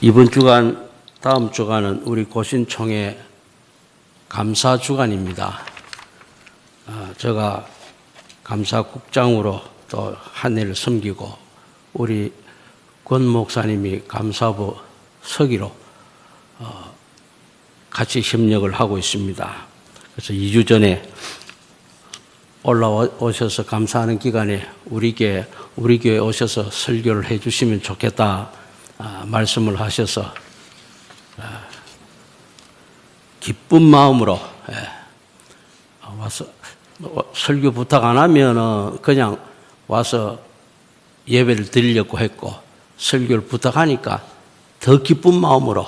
이번 주간, 다음 주간은 우리 고신총회 감사 주간입니다. 제가 감사국장으로 또 한 해를 섬기고 우리 권 목사님이 감사부 서기로 같이 협력을 하고 있습니다. 그래서 2주 전에 올라오셔서 감사하는 기간에 우리 교회 오셔서 설교를 해 주시면 좋겠다 말씀을 하셔서 기쁜 마음으로 와서 설교 부탁 안 하면 그냥 와서 예배를 드리려고 했고, 설교를 부탁하니까 더 기쁜 마음으로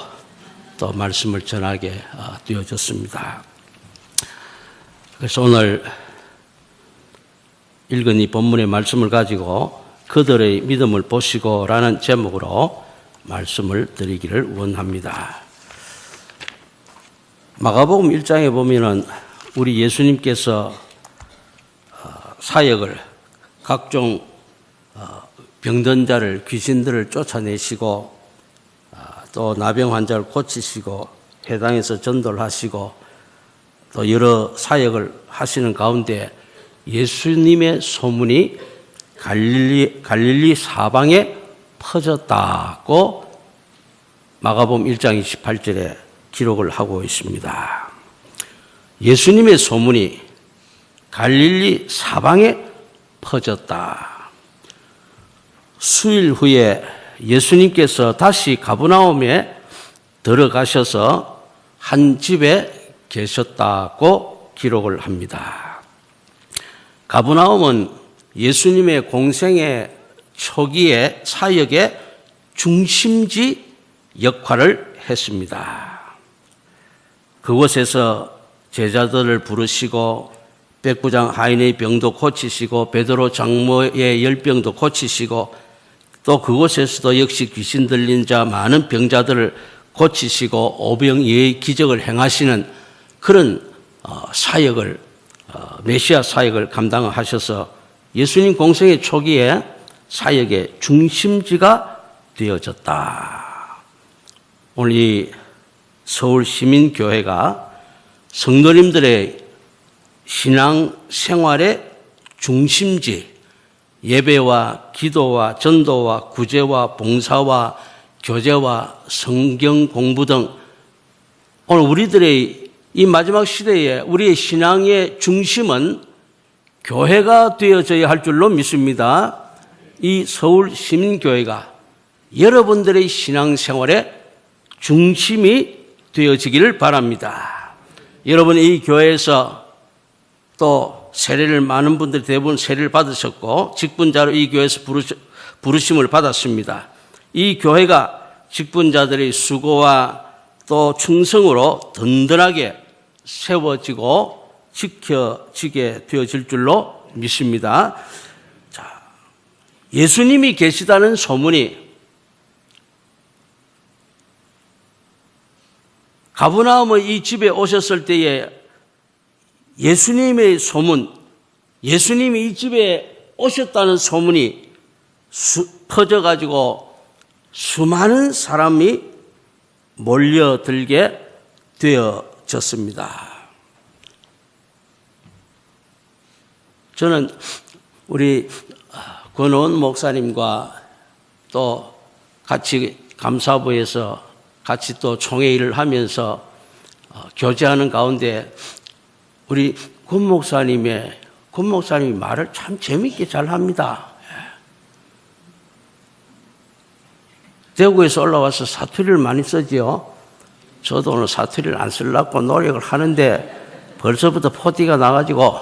또 말씀을 전하게 되어졌습니다. 그래서 오늘 읽은 이 본문의 말씀을 가지고 그들의 믿음을 보시고 라는 제목으로 말씀을 드리기를 원합니다. 마가복음 1장에 보면은 우리 예수님께서 사역을 각종 병든 자를, 귀신들을 쫓아내시고 또 나병 환자를 고치시고 회당에서 전도를 하시고 또 여러 사역을 하시는 가운데 예수님의 소문이 갈릴리 사방에 퍼졌다고 마가복음 1장 28절에 기록을 하고 있습니다. 예수님의 소문이 갈릴리 사방에 퍼졌다. 수일 후에 예수님께서 다시 가버나움에 들어가셔서 한 집에 계셨다고 기록을 합니다. 가버나움은 예수님의 공생의 초기의 사역의 중심지 역할을 했습니다. 그곳에서 제자들을 부르시고 백부장 하인의 병도 고치시고 베드로 장모의 열병도 고치시고 또 그곳에서도 역시 귀신 들린 자 많은 병자들을 고치시고 오병이의 기적을 행하시는 그런 사역을 메시아 사역을 감당하셔서 예수님 공생의 초기에 사역의 중심지가 되어졌다. 오늘 이 서울시민교회가 성도님들의 신앙 생활의 중심지, 예배와 기도와 전도와 구제와 봉사와 교제와 성경 공부 등 오늘 우리들의 이 마지막 시대에 우리의 신앙의 중심은 교회가 되어져야 할 줄로 믿습니다. 이 서울시민교회가 여러분들의 신앙생활의 중심이 되어지기를 바랍니다. 여러분 이 교회에서 또 세례를 많은 분들이 대부분 세례를 받으셨고 직분자로 이 교회에서 부르심을 받았습니다. 이 교회가 직분자들의 수고와 또 충성으로 든든하게 세워지고 지켜지게 되어질 줄로 믿습니다. 자, 예수님이 계시다는 소문이 가버나움의 이 집에 오셨을 때에 예수님의 소문, 예수님이 이 집에 오셨다는 소문이 퍼져가지고 수많은 사람이 몰려들게 되어졌습니다. 저는 우리 권원 목사님과 또 같이 감사부에서 같이 또 총회의를 하면서 교제하는 가운데 우리 권 목사님이 말을 참 재밌게 잘 합니다. 대구에서 올라와서 사투리를 많이 쓰지요. 저도 오늘 사투리를 안 쓰려고 노력을 하는데 벌써부터 포티가 나가지고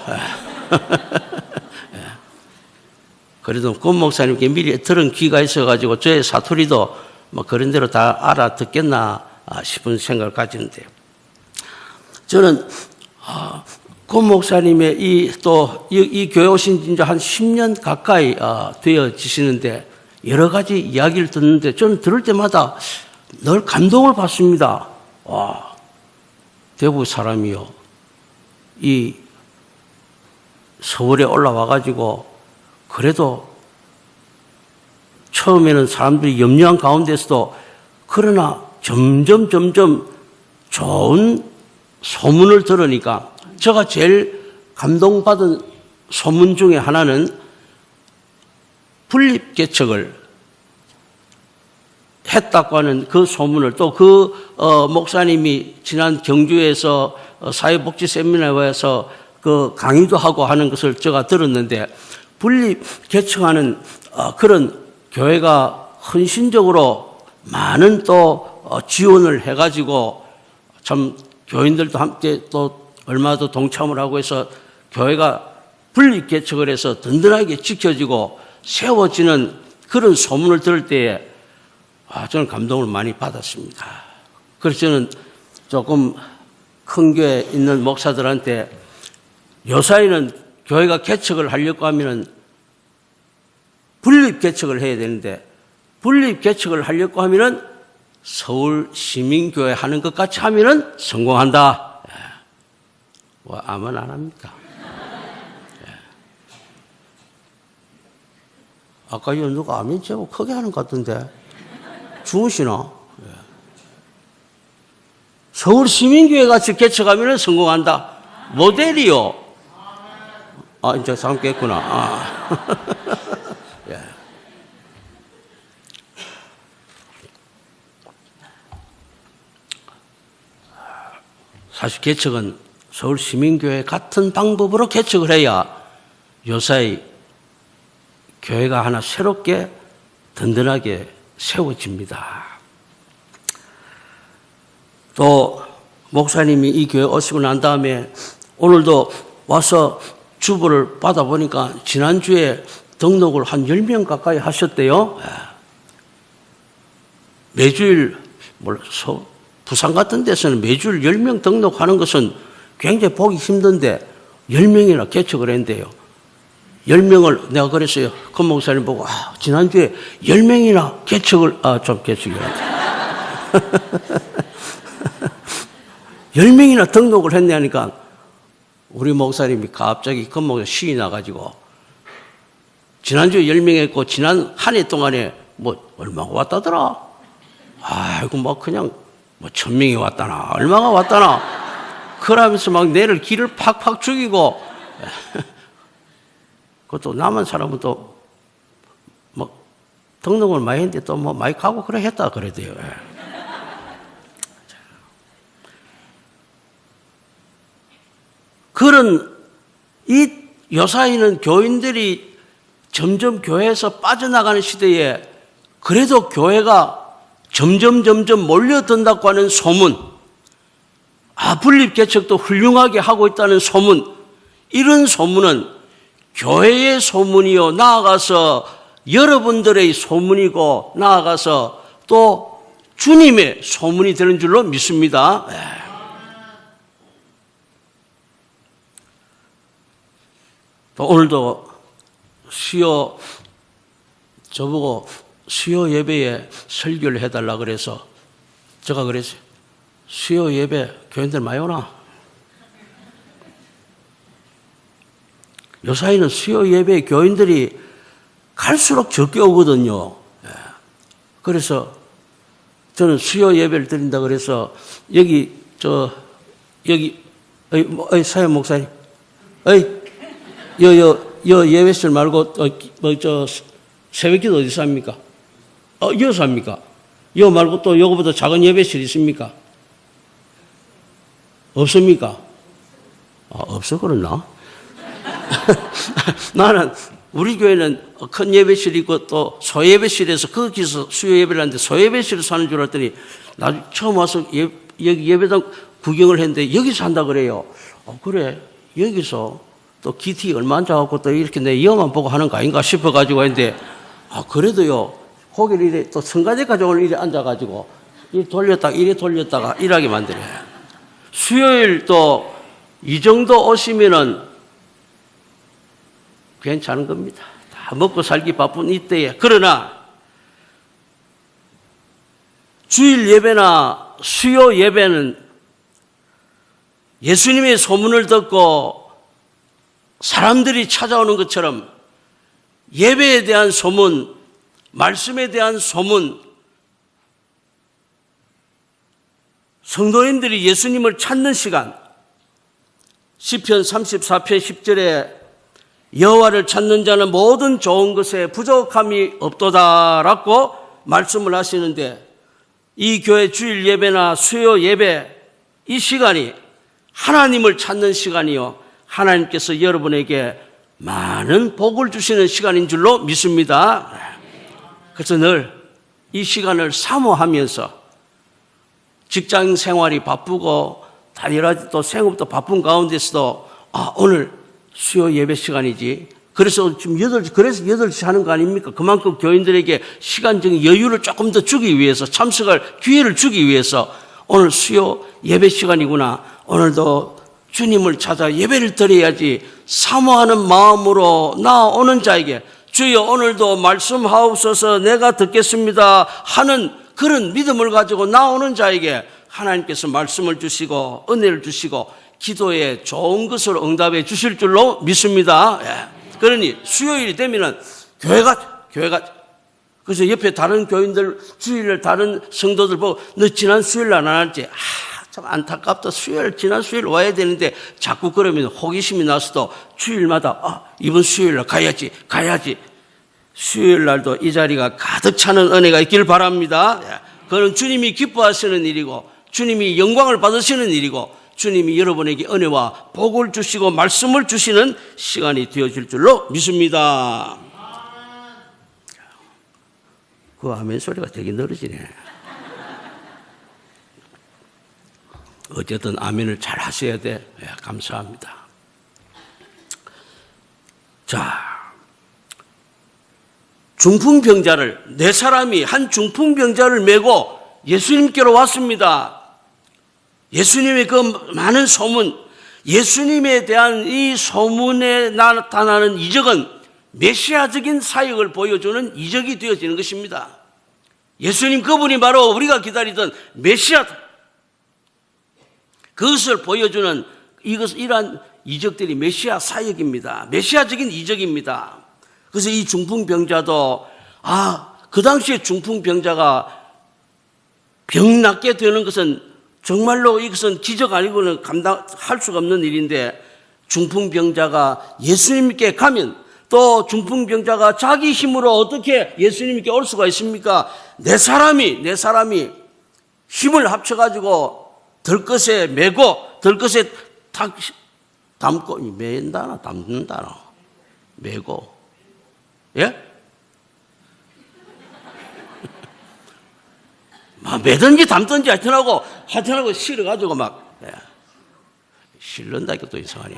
그래도 권 목사님께 미리 들은 귀가 있어가지고 저의 사투리도 뭐 그런 대로 다 알아듣겠나 싶은 생각을 가지는데요. 저는 권 목사님의 이 교회 오신 지 이제 한 10년 가까이 되어지시는데 여러 가지 이야기를 듣는데 저는 들을 때마다 늘 감동을 받습니다. 와, 대구 사람이요. 이 서울에 올라와가지고 그래도 처음에는 사람들이 염려한 가운데서도 그러나 점점 좋은 소문을 들으니까 제가 제일 감동받은 소문 중에 하나는 분립개척을 했다고 하는 그 소문을 또 목사님이 지난 경주에서 사회복지 세미나에서 그 강의도 하고 하는 것을 제가 들었는데 분립개척하는 그런 교회가 헌신적으로 많은 또 지원을 해가지고 참 교인들도 함께 또 얼마도 동참을 하고 해서 교회가 분립개척을 해서 든든하게 지켜지고 세워지는 그런 소문을 들을 때에 저는 감동을 많이 받았습니다. 그래서 저는 조금 큰 교회에 있는 목사들한테 요사이는 교회가 개척을 하려고 하면은 분립개척을 해야 되는데 분립개척을 하려고 하면은 서울 시민교회 하는 것 같이 하면은 성공한다. 아멘 안 합니까? 아까 누가 아멘 제목 크게 하는 것 같던데 주무시나? 서울 시민교회 같이 개척하면 성공한다. 모델이요. 이제 사람 깼구나. 예. 사실 개척은 서울 시민교회 같은 방법으로 개척을 해야 요사이 교회가 하나 새롭게 든든하게 세워집니다. 또 목사님이 이 교회 오시고 난 다음에 오늘도 와서 주보를 받아보니까 지난주에 등록을 한 10명 가까이 하셨대요. 매주일 부산 같은 데서는 매주일 10명 등록하는 것은 굉장히 보기 힘든데 10명이나 개척을 했는데요. 10명을 내가 그랬어요. 그 목사님 보고 지난주에 10명이나 개척을 개척이 아니라 10명이나 등록을 했네 하니까 우리 목사님이 갑자기 그 목사님 시이 나가지고 지난주에 10명 했고 지난 한 해 동안에 얼마가 왔다더라. 아이고 그냥 1000명이 왔다나 얼마가 왔다나 그러면서 막 내를 기를 팍팍 죽이고 그것도 남은 사람은 또 등록을 많이 했는데 또 많이 가고 그래 했다 그래도요. 그런 이 요사이는 교인들이 점점 교회에서 빠져나가는 시대에 그래도 교회가 점점 몰려든다고 하는 소문, 분립개척도 훌륭하게 하고 있다는 소문, 이런 소문은 교회의 소문이요 나아가서 여러분들의 소문이고 나아가서 또 주님의 소문이 되는 줄로 믿습니다. 또 오늘도 저보고 수요 예배에 설교를 해달라 그래서 제가 그랬어요. 수요 예배 교인들 많이 오나? 요사이는 수요 예배에 교인들이 갈수록 적게 오거든요. 그래서 저는 수요 예배를 드린다 그래서 여기 사연 목사님, 여 예배실 말고 새벽기도 어디서 합니까? 여기서 합니까? 여 말고 또 요거보다 작은 예배실 있습니까? 없습니까? 없어 그랬나? 나는 우리 교회는 큰 예배실이 있고 또 소예배실에서 거기서 수요 예배를 하는데 소예배실에서 하는 줄 알았더니 나 처음 와서 여기 예배당 구경을 했는데 여기서 한다 그래요. 그래 여기서 또 기티 얼마 앉아갖고 또 이렇게 내 이어만 보고 하는 거 아닌가 싶어가지고 했는데 그래도요 거기를 이래 또 성가대까지 오늘 이래 앉아가지고 이래 돌렸다가 일하게 만들어요. 수요일 또 이 정도 오시면은 괜찮은 겁니다. 다 먹고 살기 바쁜 이때에. 그러나 주일 예배나 수요 예배는 예수님의 소문을 듣고 사람들이 찾아오는 것처럼 예배에 대한 소문, 말씀에 대한 소문, 성도님들이 예수님을 찾는 시간, 시편 34편 10절에 여호와를 찾는 자는 모든 좋은 것에 부족함이 없도다라고 말씀을 하시는데, 이 교회 주일 예배나 수요 예배 이 시간이 하나님을 찾는 시간이요, 하나님께서 여러분에게 많은 복을 주시는 시간인 줄로 믿습니다. 그래서 늘 이 시간을 사모하면서 직장 생활이 바쁘고 다 여러 가지 또 생업도 바쁜 가운데서도 오늘 수요 예배 시간이지. 그래서 지금 8시, 그래서 8시 하는 거 아닙니까? 그만큼 교인들에게 시간적인 여유를 조금 더 주기 위해서, 참석할 기회를 주기 위해서 오늘 수요 예배 시간이구나, 오늘도 주님을 찾아 예배를 드려야지 사모하는 마음으로 나오는 자에게 주여 오늘도 말씀하옵소서 내가 듣겠습니다 하는 그런 믿음을 가지고 나오는 자에게 하나님께서 말씀을 주시고 은혜를 주시고 기도에 좋은 것을 응답해 주실 줄로 믿습니다. 그러니 수요일이 되면은 교회가 그래서 옆에 다른 교인들 주일날 다른 성도들 보고 너 지난 수요일 안 왔지? 참 안타깝다. 지난 수요일 와야 되는데 자꾸 그러면 호기심이 나서도 주일마다 이번 수요일날 가야지. 수요일날도 이 자리가 가득 차는 은혜가 있길 바랍니다. 그건 주님이 기뻐하시는 일이고 주님이 영광을 받으시는 일이고 주님이 여러분에게 은혜와 복을 주시고 말씀을 주시는 시간이 되어질 줄로 믿습니다. 그 아멘 소리가 되게 늘어지네. 어쨌든 아멘을 잘 하셔야 돼. 감사합니다. 자, 중풍병자를, 4사람이 한 중풍병자를 메고 예수님께로 왔습니다. 예수님의 그 많은 소문, 예수님에 대한 이 소문에 나타나는 이적은 메시아적인 사역을 보여주는 이적이 되어지는 것입니다. 예수님 그분이 바로 우리가 기다리던 메시아다. 그것을 보여주는 이러한 이적들이 메시아 사역입니다. 메시아적인 이적입니다. 그래서 이 중풍병자도 그 당시에 중풍병자가 병 낫게 되는 것은 정말로 이것은 기적 아니고는 감당할 수가 없는 일인데, 중풍병자가 예수님께 가면, 또 중풍병자가 자기 힘으로 어떻게 예수님께 올 수가 있습니까? 4사람이 힘을 합쳐가지고 들것에 메고, 들것에 담고, 맨다나 담는다나 메고, 예? 매든지 담든지 하여튼하고 실어가지고 실른다니까 또 이상하네.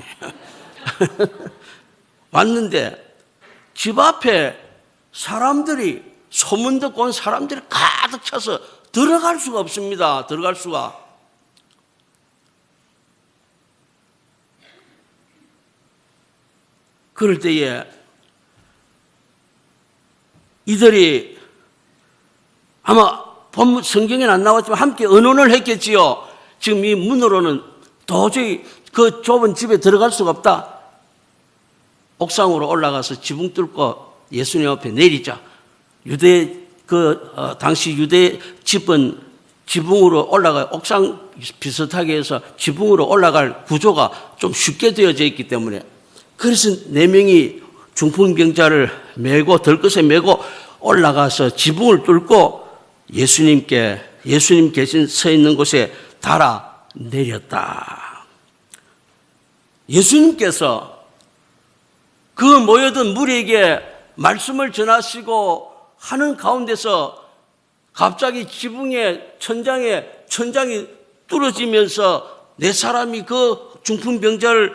왔는데 집 앞에 사람들이, 소문 듣고 온 사람들이 가득 차서 들어갈 수가 없습니다. 들어갈 수가. 그럴 때에 이들이 아마 본문 성경에는 안 나왔지만 함께 의논을 했겠지요. 지금 이 문으로는 도저히 그 좁은 집에 들어갈 수가 없다. 옥상으로 올라가서 지붕 뚫고 예수님 앞에 내리자. 당시 유대 집은 지붕으로 옥상 비슷하게 해서 지붕으로 올라갈 구조가 좀 쉽게 되어져 있기 때문에, 그래서 4명이 중풍병자를 메고 들것에 메고 올라가서 지붕을 뚫고 예수님 계신 서 있는 곳에 달아 내렸다. 예수님께서 그 모여든 무리에게 말씀을 전하시고 하는 가운데서 갑자기 지붕의 천장이 뚫어지면서 4사람이 그 중풍병자를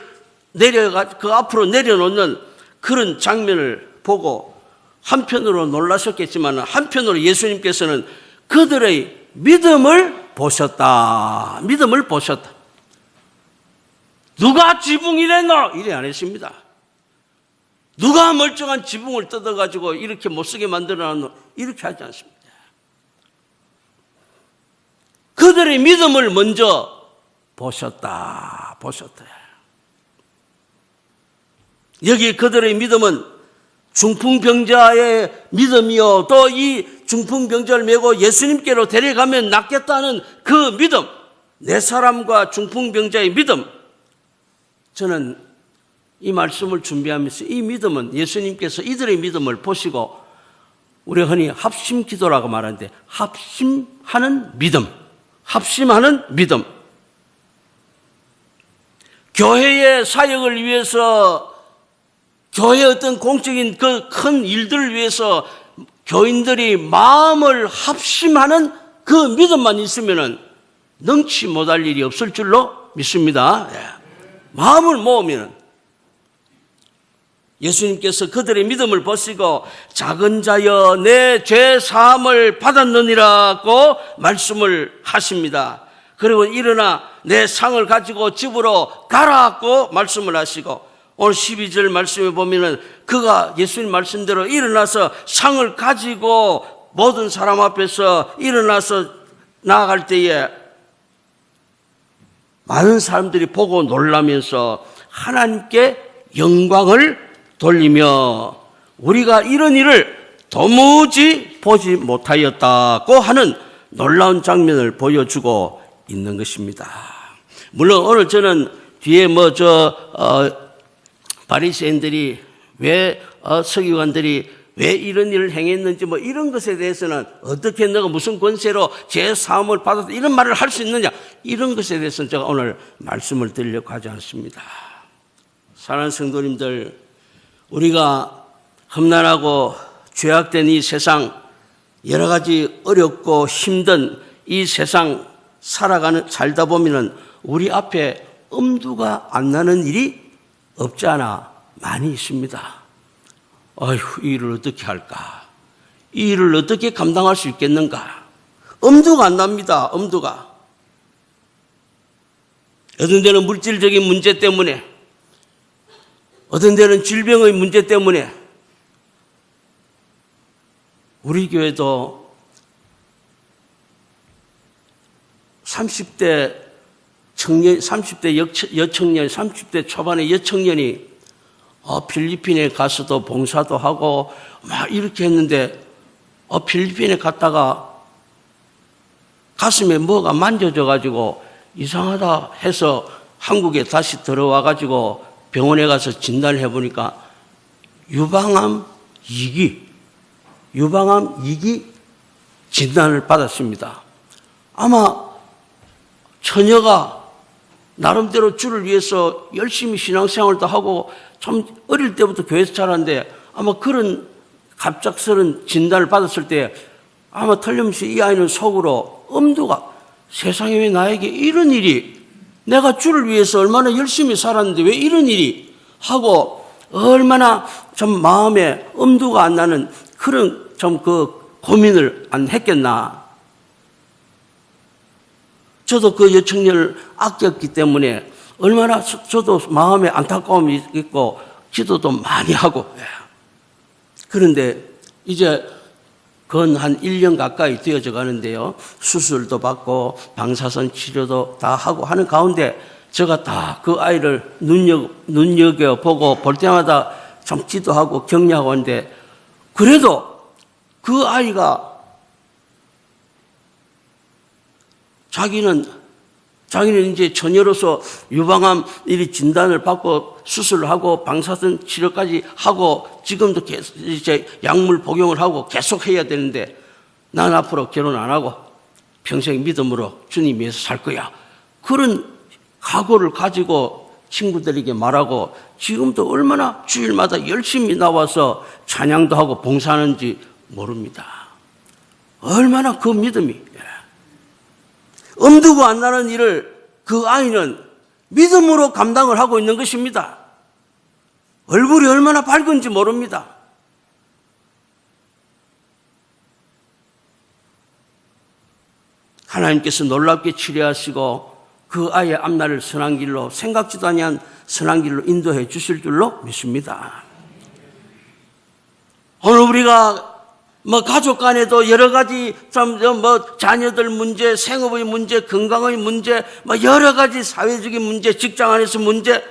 그 앞으로 내려놓는 그런 장면을 보고 한편으로 놀라셨겠지만 한편으로 예수님께서는 그들의 믿음을 보셨다. 누가 지붕이랬노? 이래 안 했습니다. 누가 멀쩡한 지붕을 뜯어가지고 이렇게 못쓰게 만들어놨노? 이렇게 하지 않습니다. 그들의 믿음을 먼저 보셨다. 여기 그들의 믿음은 중풍병자의 믿음이요, 또 이 중풍병자를 메고 예수님께로 데려가면 낫겠다는 그 믿음, 네 사람과 중풍병자의 믿음, 저는 이 말씀을 준비하면서 이 믿음은 예수님께서 이들의 믿음을 보시고 우리 흔히 합심기도라고 말하는데 합심하는 믿음, 합심하는 믿음. 교회의 사역을 위해서, 교회의 어떤 공적인 그 큰 일들을 위해서 교인들이 마음을 합심하는 그 믿음만 있으면 능치 못할 일이 없을 줄로 믿습니다. 마음을 모으면 예수님께서 그들의 믿음을 보시고 작은 자여 내 죄 사함을 받았느니라고 말씀을 하십니다. 그리고 일어나 내 상을 가지고 집으로 가라고 말씀을 하시고, 오늘 12절 말씀에 보면은 그가 예수님 말씀대로 일어나서 상을 가지고 모든 사람 앞에서 일어나서 나아갈 때에 많은 사람들이 보고 놀라면서 하나님께 영광을 돌리며 우리가 이런 일을 도무지 보지 못하였다고 하는 놀라운 장면을 보여주고 있는 것입니다. 물론 오늘 저는 뒤에 바리새인들이 왜 서기관들이 왜 이런 일을 행했는지 이런 것에 대해서는 어떻게 너가 무슨 권세로 죄 사함을 받았다 이런 말을 할 수 있느냐, 이런 것에 대해서는 제가 오늘 말씀을 드리려고 하지 않습니다. 사랑하는 성도님들, 우리가 험난하고 죄악된 이 세상, 여러 가지 어렵고 힘든 이 세상 살다 보면은 우리 앞에 엄두가 안 나는 일이 없지 않아 많이 있습니다. 아휴, 이 일을 어떻게 할까? 이 일을 어떻게 감당할 수 있겠는가? 엄두가 안 납니다. 엄두가. 어떤 데는 물질적인 문제 때문에, 어떤 데는 질병의 문제 때문에. 우리 교회도 30대 여청년, 30대 초반의 여청년이 필리핀에 가서도 봉사도 하고 막 이렇게 했는데 필리핀에 갔다가 가슴에 뭐가 만져져 가지고 이상하다 해서 한국에 다시 들어와 가지고 병원에 가서 진단을 해보니까 유방암 2기 진단을 받았습니다. 아마 처녀가 나름대로 주를 위해서 열심히 신앙생활도 하고 참 어릴 때부터 교회에서 자랐는데 아마 그런 갑작스런 진단을 받았을 때 아마 틀림없이 이 아이는 속으로 엄두가, 세상에 왜 나에게 이런 일이, 내가 주를 위해서 얼마나 열심히 살았는데 왜 이런 일이 하고 얼마나 좀 마음에 엄두가 안 나는 그런 좀 그 고민을 안 했겠나. 저도 그 여청년을 아꼈기 때문에 얼마나 저도 마음에 안타까움이 있고 기도도 많이 하고. 그런데 이제 건 한 1년 가까이 되어져 가는데요. 수술도 받고 방사선 치료도 다 하고 하는 가운데 제가 다 그 아이를 눈여겨보고 볼 때마다 참 기도하고 격려하고 하는데, 그래도 그 아이가 자기는 이제 처녀로서 유방암 이 진단을 받고 수술을 하고 방사선 치료까지 하고 지금도 계속 이제 약물 복용을 하고 계속 해야 되는데, 난 앞으로 결혼 안 하고 평생 믿음으로 주님 위해서 살 거야. 그런 각오를 가지고 친구들에게 말하고 지금도 얼마나 주일마다 열심히 나와서 찬양도 하고 봉사하는지 모릅니다. 얼마나 그 믿음이. 엄두가 안 나는 일을 그 아이는 믿음으로 감당을 하고 있는 것입니다. 얼굴이 얼마나 밝은지 모릅니다. 하나님께서 놀랍게 치료하시고 그 아이의 앞날을 선한 길로, 생각지도 아니한 선한 길로 인도해 주실 줄로 믿습니다. 오늘 우리가 가족 간에도 여러 가지 자녀들 문제, 생업의 문제, 건강의 문제, 여러 가지 사회적인 문제, 직장 안에서 문제,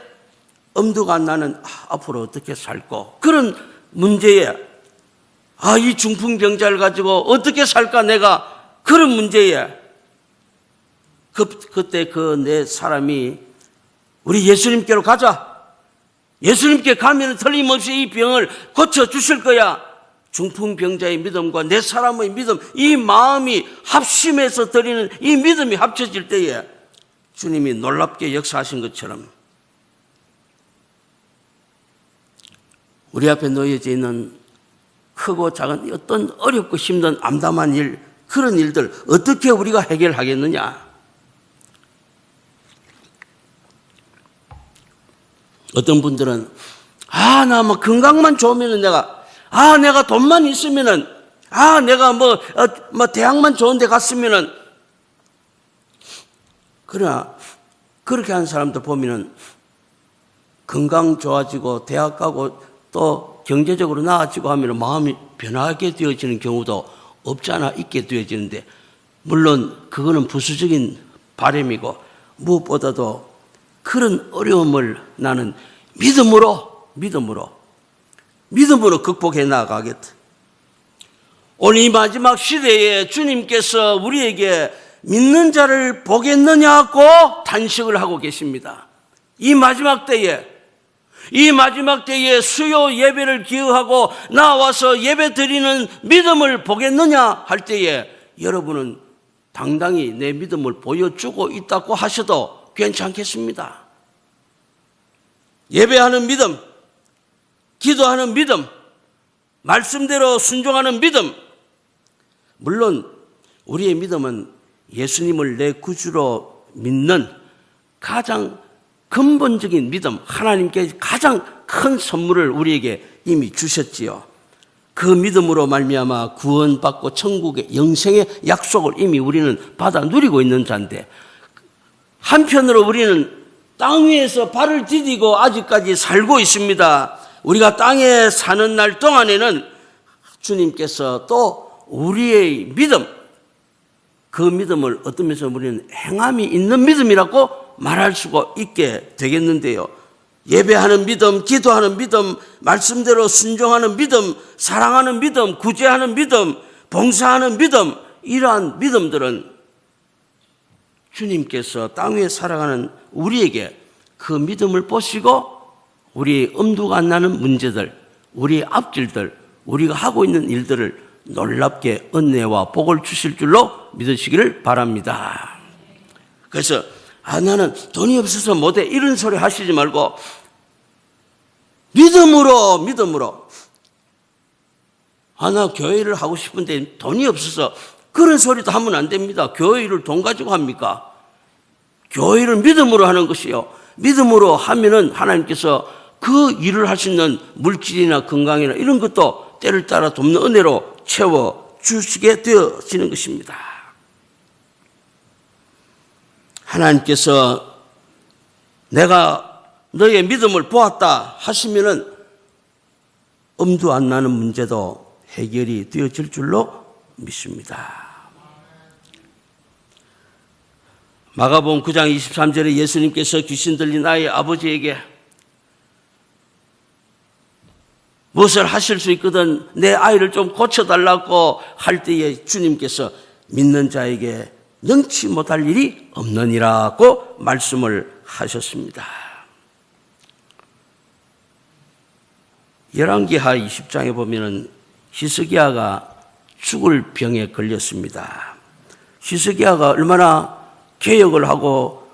엄두가 안 나는 앞으로 어떻게 살고 그런 문제에 이 중풍병자를 가지고 어떻게 살까 내가 그런 문제에 그때 그 내 사람이 우리 예수님께로 가자. 예수님께 가면 틀림없이 이 병을 고쳐주실 거야. 중풍병자의 믿음과 내 사람의 믿음, 이 마음이 합심해서 드리는 이 믿음이 합쳐질 때에 주님이 놀랍게 역사하신 것처럼 우리 앞에 놓여져 있는 크고 작은 어떤 어렵고 힘든 암담한 일, 그런 일들 어떻게 우리가 해결하겠느냐? 어떤 분들은 나 뭐 건강만 좋으면은 내가 돈만 있으면은 내가 뭐 대학만 좋은 데 갔으면은, 그러나 그렇게 하는 사람들 보면은 건강 좋아지고 대학 가고 또 경제적으로 나아지고 하면 마음이 변하게 되어지는 경우도 없지 않아 있게 되어지는데, 물론 그거는 부수적인 바람이고 무엇보다도 그런 어려움을 나는 믿음으로 극복해 나가겠다. 오늘 이 마지막 시대에 주님께서 우리에게 믿는 자를 보겠느냐고 단식을 하고 계십니다. 이 마지막 때에 수요 예배를 기여하고 나와서 예배 드리는 믿음을 보겠느냐 할 때에 여러분은 당당히 내 믿음을 보여주고 있다고 하셔도 괜찮겠습니다. 예배하는 믿음, 기도하는 믿음, 말씀대로 순종하는 믿음. 물론 우리의 믿음은 예수님을 내 구주로 믿는 가장 근본적인 믿음, 하나님께 가장 큰 선물을 우리에게 이미 주셨지요. 그 믿음으로 말미암아 구원받고 천국의 영생의 약속을 이미 우리는 받아 누리고 있는 자인데, 한편으로 우리는 땅 위에서 발을 디디고 아직까지 살고 있습니다. 우리가 땅에 사는 날 동안에는 주님께서 또 우리의 믿음, 그 믿음을 어떤 면에서 우리는 행함이 있는 믿음이라고 말할 수가 있게 되겠는데요. 예배하는 믿음, 기도하는 믿음, 말씀대로 순종하는 믿음, 사랑하는 믿음, 구제하는 믿음, 봉사하는 믿음, 이러한 믿음들은 주님께서 땅 위에 살아가는 우리에게 그 믿음을 보시고 우리의 엄두가 안 나는 문제들, 우리의 앞길들, 우리가 하고 있는 일들을 놀랍게 은혜와 복을 주실 줄로 믿으시기를 바랍니다. 그래서 나는 돈이 없어서 못해 이런 소리 하시지 말고 믿음으로 나 교회를 하고 싶은데 돈이 없어서 그런 소리도 하면 안 됩니다. 교회를 돈 가지고 합니까? 교회를 믿음으로 하는 것이요. 믿음으로 하면은 하나님께서 그 일을 할 수 있는 물질이나 건강이나 이런 것도 때를 따라 돕는 은혜로 채워주시게 되어지는 것입니다. 하나님께서 내가 너의 믿음을 보았다 하시면은 엄두 안 나는 문제도 해결이 되어질 줄로 믿습니다. 마가복음 9장 23절에 예수님께서 귀신 들린 아이의 아버지에게 무엇을 하실 수 있거든 내 아이를 좀 고쳐달라고 할 때에 주님께서 믿는 자에게 능치 못할 일이 없느니라고 말씀을 하셨습니다. 열왕기하 20장에 보면은 히스기야가 죽을 병에 걸렸습니다. 히스기야가 얼마나 개혁을 하고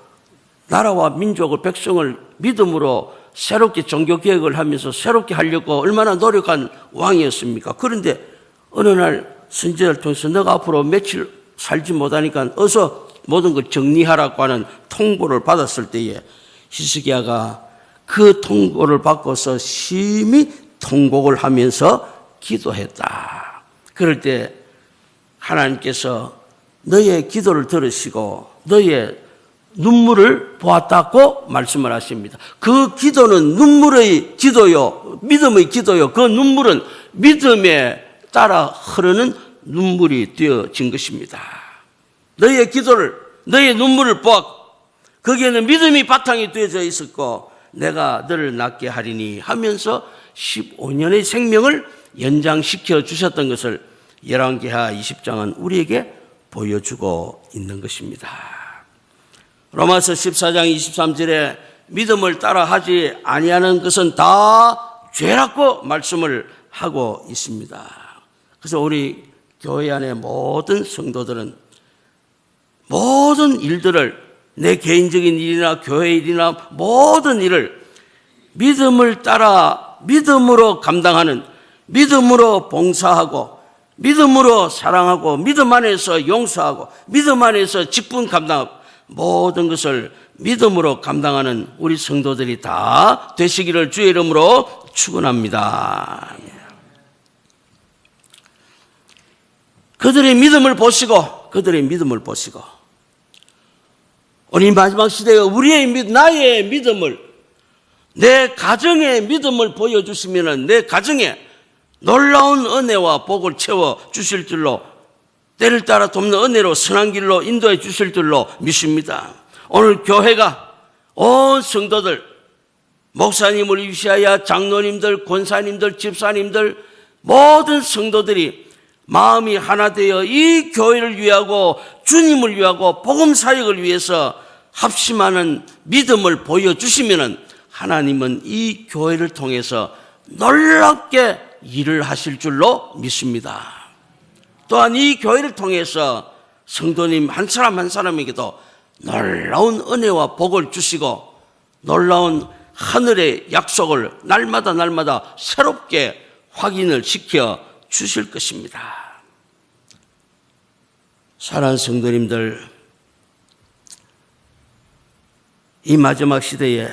나라와 민족을 백성을 믿음으로 새롭게 종교개혁을 하면서 새롭게 하려고 얼마나 노력한 왕이었습니까? 그런데 어느 날 선지자를 통해서 너가 앞으로 며칠 살지 못하니까 어서 모든 걸 정리하라고 하는 통보를 받았을 때에 히스기야가 그 통보를 받고서 심히 통곡을 하면서 기도했다. 그럴 때 하나님께서 너의 기도를 들으시고 너의 눈물을 보았다고 말씀을 하십니다. 그 기도는 눈물의 기도요, 믿음의 기도요. 그 눈물은 믿음에 따라 흐르는 눈물이 되어진 것입니다. 너의 기도를, 너의 눈물을 보았고 거기에는 믿음이 바탕이 되어져 있었고 내가 너를 낫게 하리니 하면서 15년의 생명을 연장시켜 주셨던 것을 열왕기하 20장은 우리에게 보여주고 있는 것입니다. 로마서 14장 23절에 믿음을 따라하지 아니하는 것은 다 죄라고 말씀을 하고 있습니다. 그래서 우리 교회 안의 모든 성도들은 모든 일들을, 내 개인적인 일이나 교회 일이나 모든 일을 믿음을 따라 믿음으로 감당하는, 믿음으로 봉사하고, 믿음으로 사랑하고, 믿음 안에서 용서하고, 믿음 안에서 직분 감당하고, 모든 것을 믿음으로 감당하는 우리 성도들이 다 되시기를 주의 이름으로 축원합니다. 그들의 믿음을 보시고, 우리 마지막 시대에 나의 믿음을, 내 가정의 믿음을 보여주시면 내 가정에 놀라운 은혜와 복을 채워 주실 줄로, 때를 따라 돕는 은혜로 선한 길로 인도해 주실 줄로 믿습니다. 오늘 교회가 온 성도들, 목사님을 위시하여 장로님들, 권사님들, 집사님들, 모든 성도들이 마음이 하나 되어 이 교회를 위하고 주님을 위하고 복음 사역을 위해서 합심하는 믿음을 보여주시면 하나님은 이 교회를 통해서 놀랍게 일을 하실 줄로 믿습니다. 또한 이 교회를 통해서 성도님 한 사람 한 사람에게도 놀라운 은혜와 복을 주시고 놀라운 하늘의 약속을 날마다 새롭게 확인을 시켜 주실 것입니다. 사랑하는 성도님들, 이 마지막 시대에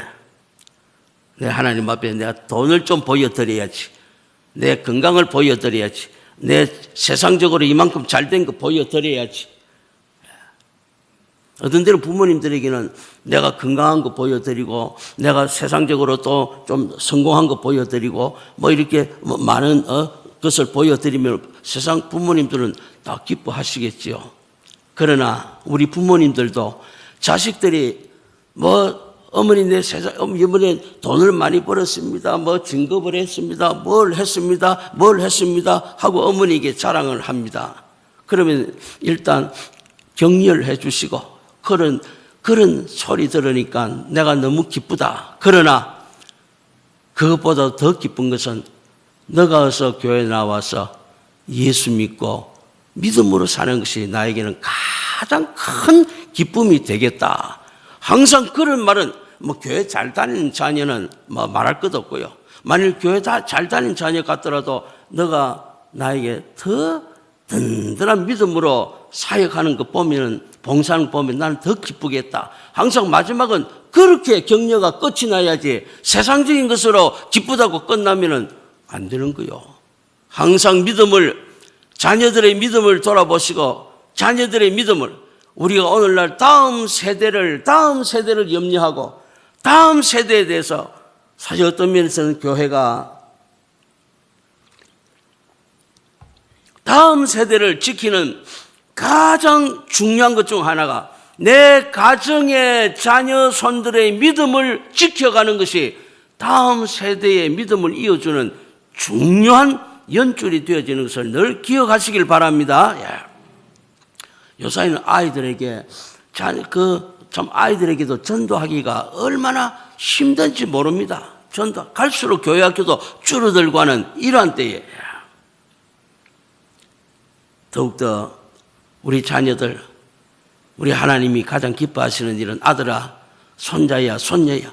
내 하나님 앞에 내가 돈을 좀 보여드려야지, 내 건강을 보여드려야지, 내 세상적으로 이만큼 잘된 거 보여드려야지. 어떤 때는 부모님들에게는 내가 건강한 거 보여드리고, 내가 세상적으로 또 좀 성공한 거 보여드리고, 뭐 이렇게 많은 것을 보여드리면 세상 부모님들은 다 기뻐하시겠지요. 그러나 우리 부모님들도 자식들이 어머니 이번에 돈을 많이 벌었습니다, 증급을 했습니다, 뭘 했습니다 하고 어머니에게 자랑을 합니다. 그러면 일단 격려해 주시고, 그런 소리 들으니까 내가 너무 기쁘다. 그러나 그것보다 더 기쁜 것은 너가 어서 교회 나와서 예수 믿고 믿음으로 사는 것이 나에게는 가장 큰 기쁨이 되겠다. 항상 그런 말은 교회 잘 다니는 자녀는 말할 것 없고요. 만일 교회 잘 다니는 자녀 같더라도 너가 나에게 더 든든한 믿음으로 사역하는 거 보면, 봉사하는 거 보면 나는 더 기쁘겠다. 항상 마지막은 그렇게 격려가 끝이 나야지 세상적인 것으로 기쁘다고 끝나면 안 되는 거요. 항상 자녀들의 믿음을 돌아보시고, 자녀들의 믿음을 우리가 오늘날 다음 세대를 염려하고 다음 세대에 대해서, 사실 어떤 면에서는 교회가 다음 세대를 지키는 가장 중요한 것 중 하나가 내 가정의 자녀 손들의 믿음을 지켜가는 것이 다음 세대의 믿음을 이어주는 중요한 연줄이 되어지는 것을 늘 기억하시길 바랍니다. 요사이는 아이들에게 아이들에게도 전도하기가 얼마나 힘든지 모릅니다. 갈수록 교회 학교도 줄어들고 하는 이러한 때에 더욱더 우리 자녀들, 우리 하나님이 가장 기뻐하시는 일은 아들아, 손자야, 손녀야,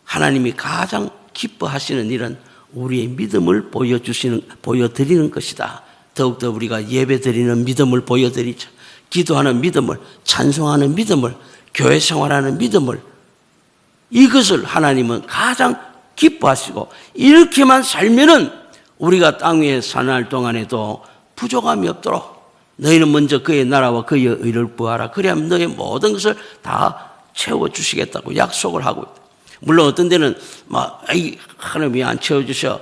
하나님이 가장 기뻐하시는 일은 우리의 믿음을 보여드리는 것이다. 더욱더 우리가 예배드리는 믿음을 보여드리자. 기도하는 믿음을, 찬송하는 믿음을, 교회 생활하는 믿음을, 이것을 하나님은 가장 기뻐하시고, 이렇게만 살면은 우리가 땅 위에 사는 동안에도 부족함이 없도록 너희는 먼저 그의 나라와 그의 의를 구하라. 그래야만 너의 모든 것을 다 채워주시겠다고 약속을 하고 있다. 물론 어떤 데는 하나님이 안 채워주셔,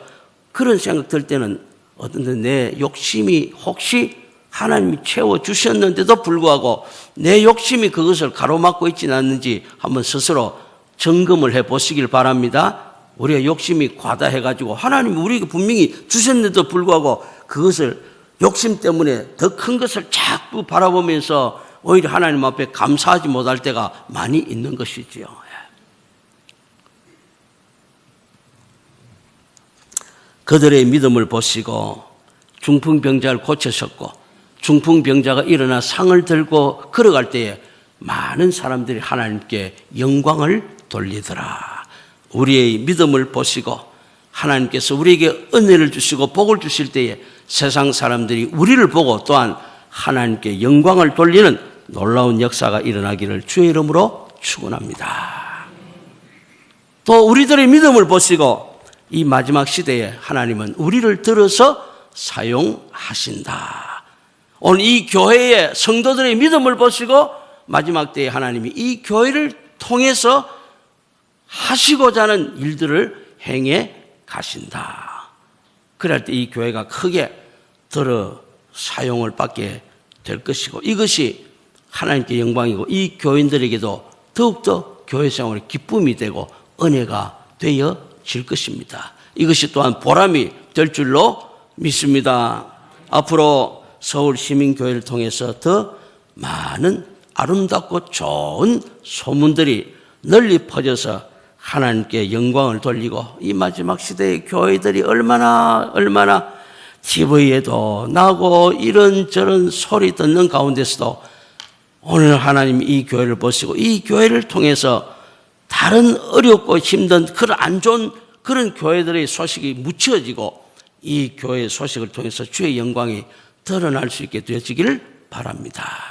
그런 생각 들 때는 어떤 데는 내 욕심이 혹시 하나님이 채워주셨는데도 불구하고 내 욕심이 그것을 가로막고 있지는 않는지 한번 스스로 점검을 해보시길 바랍니다. 우리가 욕심이 과다해가지고 하나님이 우리에게 분명히 주셨는데도 불구하고 그것을 욕심 때문에 더 큰 것을 자꾸 바라보면서 오히려 하나님 앞에 감사하지 못할 때가 많이 있는 것이지요. 그들의 믿음을 보시고 중풍병자를 고치셨고 중풍병자가 일어나 상을 들고 걸어갈 때에 많은 사람들이 하나님께 영광을 돌리더라. 우리의 믿음을 보시고 하나님께서 우리에게 은혜를 주시고 복을 주실 때에 세상 사람들이 우리를 보고 또한 하나님께 영광을 돌리는 놀라운 역사가 일어나기를 주의 이름으로 축원합니다. 또 우리들의 믿음을 보시고 이 마지막 시대에 하나님은 우리를 들어서 사용하신다. 오늘 이 교회의 성도들의 믿음을 보시고 마지막 때에 하나님이 이 교회를 통해서 하시고자 하는 일들을 행해 가신다. 그럴 때 이 교회가 크게 들어 사용을 받게 될 것이고 이것이 하나님께 영광이고 이 교인들에게도 더욱더 교회 생활의 기쁨이 되고 은혜가 되어질 것입니다. 이것이 또한 보람이 될 줄로 믿습니다. 앞으로 서울시민교회를 통해서 더 많은 아름답고 좋은 소문들이 널리 퍼져서 하나님께 영광을 돌리고 이 마지막 시대의 교회들이 얼마나 TV에도 나고 이런저런 소리 듣는 가운데서도 오늘 하나님 이 교회를 보시고 이 교회를 통해서 다른 어렵고 힘든 그런 안 좋은 그런 교회들의 소식이 묻혀지고 이 교회의 소식을 통해서 주의 영광이 드러날 수 있게 되어지기를 바랍니다.